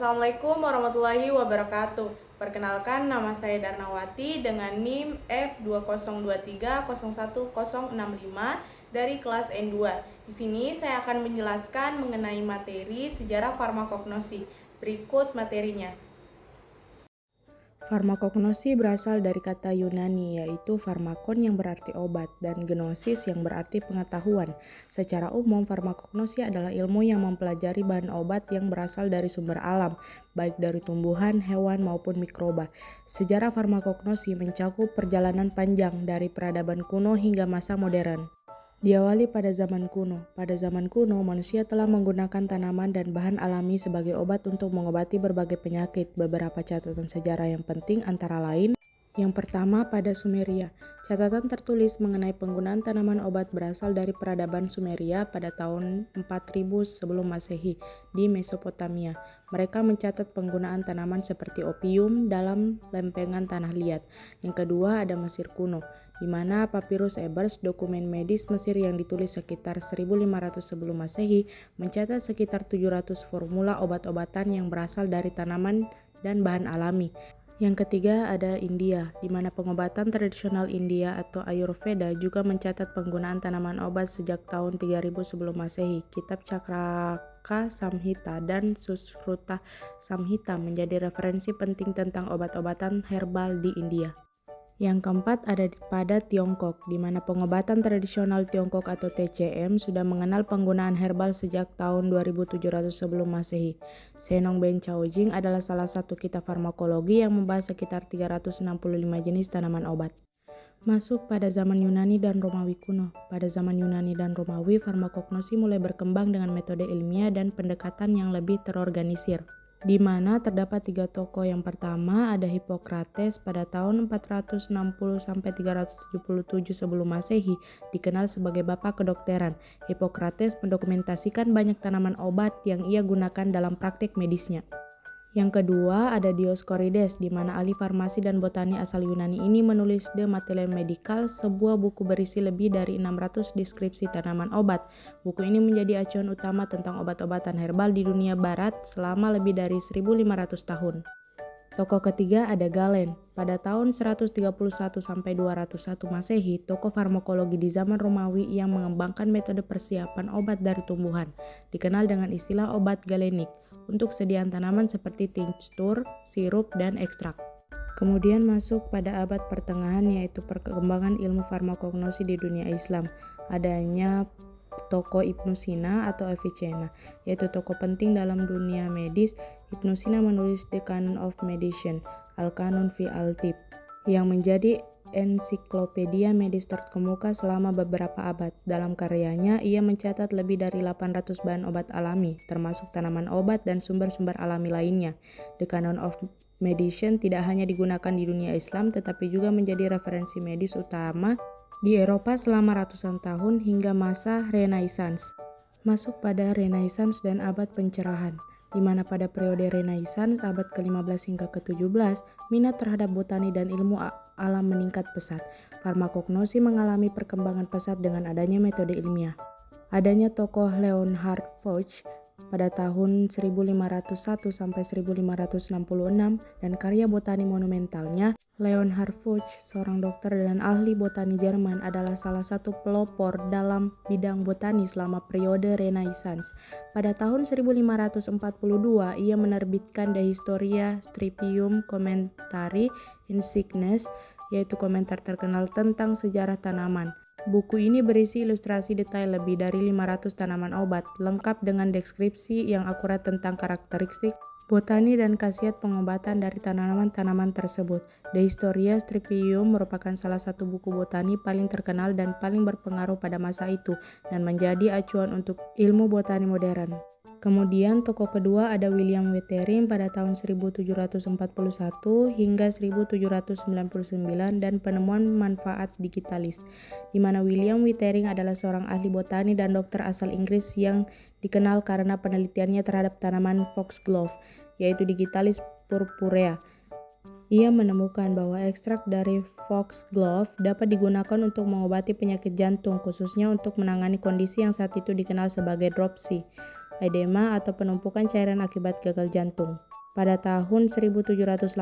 Assalamualaikum warahmatullahi wabarakatuh. Perkenalkan, nama saya Darnawati dengan NIM F2023010065 dari kelas N2. Di sini saya akan menjelaskan mengenai materi sejarah farmakognosi. Berikut materinya. Farmakognosi berasal dari kata Yunani, yaitu farmakon yang berarti obat dan gnosis yang berarti pengetahuan. Secara umum, farmakognosi adalah ilmu yang mempelajari bahan obat yang berasal dari sumber alam, baik dari tumbuhan, hewan, maupun mikroba. Sejarah farmakognosi mencakup perjalanan panjang dari peradaban kuno hingga masa modern. Diawali pada zaman kuno. Pada zaman kuno, manusia telah menggunakan tanaman dan bahan alami sebagai obat untuk mengobati berbagai penyakit. Beberapa catatan sejarah yang penting antara lain, yang pertama pada Sumeria. Catatan tertulis mengenai penggunaan tanaman obat berasal dari peradaban Sumeria pada tahun 4000 sebelum Masehi di Mesopotamia. Mereka mencatat penggunaan tanaman seperti opium dalam lempengan tanah liat. Yang kedua ada Mesir kuno, di mana Papyrus Ebers, dokumen medis Mesir yang ditulis sekitar 1500 sebelum Masehi, mencatat sekitar 700 formula obat-obatan yang berasal dari tanaman dan bahan alami. Yang ketiga ada India, di mana pengobatan tradisional India atau Ayurveda juga mencatat penggunaan tanaman obat sejak tahun 3000 sebelum Masehi. Kitab Cakraka Samhita dan Sushruta Samhita menjadi referensi penting tentang obat-obatan herbal di India. Yang keempat ada pada Tiongkok, di mana pengobatan tradisional Tiongkok atau TCM sudah mengenal penggunaan herbal sejak tahun 2700 sebelum Masehi. Senong Ben Chaojing adalah salah satu kitab farmakologi yang membahas sekitar 365 jenis tanaman obat. Masuk pada zaman Yunani dan Romawi kuno. Pada zaman Yunani dan Romawi, farmakognosi mulai berkembang dengan metode ilmiah dan pendekatan yang lebih terorganisir, di mana terdapat 3 tokoh. Yang pertama ada Hippocrates pada tahun 460-377 sebelum Masehi, dikenal sebagai bapak kedokteran. Hippocrates mendokumentasikan banyak tanaman obat yang ia gunakan dalam praktik medisnya. Yang kedua ada Dioscorides, di mana ahli farmasi dan botani asal Yunani ini menulis De Materia Medical, sebuah buku berisi lebih dari 600 deskripsi tanaman obat. Buku ini menjadi acuan utama tentang obat-obatan herbal di dunia barat selama lebih dari 1500 tahun. Tokoh ketiga ada Galen. Pada tahun 131 sampai 201 Masehi, tokoh farmakologi di zaman Romawi yang mengembangkan metode persiapan obat dari tumbuhan, dikenal dengan istilah obat galenik, untuk sediaan tanaman seperti tinctur, sirup, dan ekstrak. Kemudian masuk pada abad pertengahan, yaitu perkembangan ilmu farmakognosi di dunia Islam. Adanya tokoh Ibnu Sina atau Avicenna, yaitu tokoh penting dalam dunia medis. Ibnu Sina menulis The Canon of Medicine, Al-Kanun fi al-Tib, yang menjadi ensiklopedia medis terkemuka selama beberapa abad. Dalam karyanya, ia mencatat lebih dari 800 bahan obat alami, termasuk tanaman obat dan sumber-sumber alami lainnya. The Canon of Medicine tidak hanya digunakan di dunia Islam, tetapi juga menjadi referensi medis utama di Eropa selama ratusan tahun hingga masa Renaissance. Masuk pada Renaissance dan abad pencerahan, di mana pada periode Renaissance abad ke-15 hingga ke-17, minat terhadap botani dan ilmu alam meningkat pesat. Farmakognosi mengalami perkembangan pesat dengan adanya metode ilmiah. Adanya tokoh Leonhard Fuchs pada tahun 1501 sampai 1566 dan karya botani monumentalnya. Leonhard Fuchs, seorang dokter dan ahli botani Jerman, adalah salah satu pelopor dalam bidang botani selama periode Renaissance. Pada tahun 1542, ia menerbitkan De Historia Stripium Commentari Insignis, yaitu komentar terkenal tentang sejarah tanaman. Buku ini berisi ilustrasi detail lebih dari 500 tanaman obat, lengkap dengan deskripsi yang akurat tentang karakteristik botani dan khasiat pengobatan dari tanaman-tanaman tersebut. De Historia Stripium merupakan salah satu buku botani paling terkenal dan paling berpengaruh pada masa itu, dan menjadi acuan untuk ilmu botani modern. Kemudian tokoh kedua ada William Wethering pada tahun 1741 hingga 1799 dan penemuan manfaat digitalis, di mana William Wethering adalah seorang ahli botani dan dokter asal Inggris yang dikenal karena penelitiannya terhadap tanaman foxglove, yaitu Digitalis purpurea. Ia menemukan bahwa ekstrak dari foxglove dapat digunakan untuk mengobati penyakit jantung, khususnya untuk menangani kondisi yang saat itu dikenal sebagai dropsy, edema atau penumpukan cairan akibat gagal jantung. Pada tahun 1785,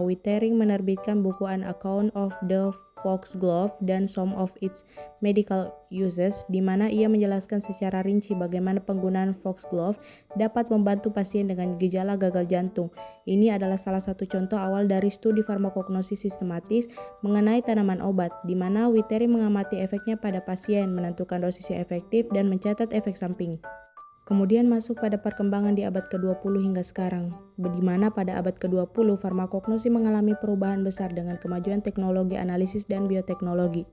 Wittering menerbitkan buku An Account of the Foxglove dan Some of its Medical Uses, di mana ia menjelaskan secara rinci bagaimana penggunaan foxglove dapat membantu pasien dengan gejala gagal jantung. Ini adalah salah satu contoh awal dari studi farmakognosis sistematis mengenai tanaman obat, di mana Wittering mengamati efeknya pada pasien, menentukan dosis yang efektif, dan mencatat efek samping. Kemudian masuk pada perkembangan di abad ke-20 hingga sekarang, di mana pada abad ke-20 farmakognosi mengalami perubahan besar dengan kemajuan teknologi analisis dan bioteknologi,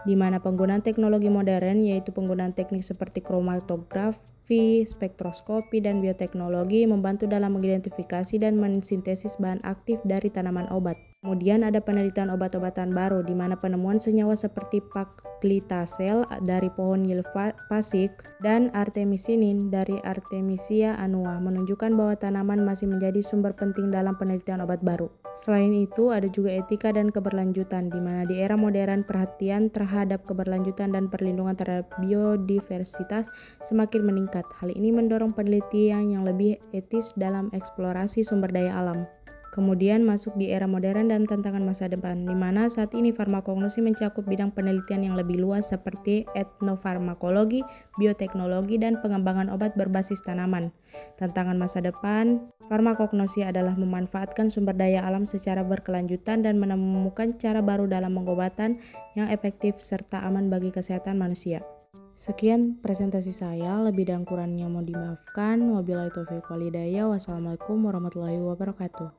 di mana penggunaan teknologi modern yaitu penggunaan teknik seperti kromatografi, spektroskopi, dan bioteknologi membantu dalam mengidentifikasi dan mensintesis bahan aktif dari tanaman obat. Kemudian ada penelitian obat-obatan baru, di mana penemuan senyawa seperti paclitaxel dari pohon Yellow-Phasic dan artemisinin dari Artemisia annua menunjukkan bahwa tanaman masih menjadi sumber penting dalam penelitian obat baru. Selain itu, ada juga etika dan keberlanjutan, di mana di era modern perhatian terhadap keberlanjutan dan perlindungan terhadap biodiversitas semakin meningkat. Hal ini mendorong penelitian yang lebih etis dalam eksplorasi sumber daya alam. Kemudian masuk di era modern dan tantangan masa depan, di mana saat ini farmakognosi mencakup bidang penelitian yang lebih luas seperti etnofarmakologi, bioteknologi, dan pengembangan obat berbasis tanaman. Tantangan masa depan, farmakognosi adalah memanfaatkan sumber daya alam secara berkelanjutan dan menemukan cara baru dalam pengobatan yang efektif serta aman bagi kesehatan manusia. Sekian presentasi saya, lebih dan kurangnya mau dimaafkan. Wabillahi taufiq wal hidayah. Wassalamualaikum warahmatullahi wabarakatuh.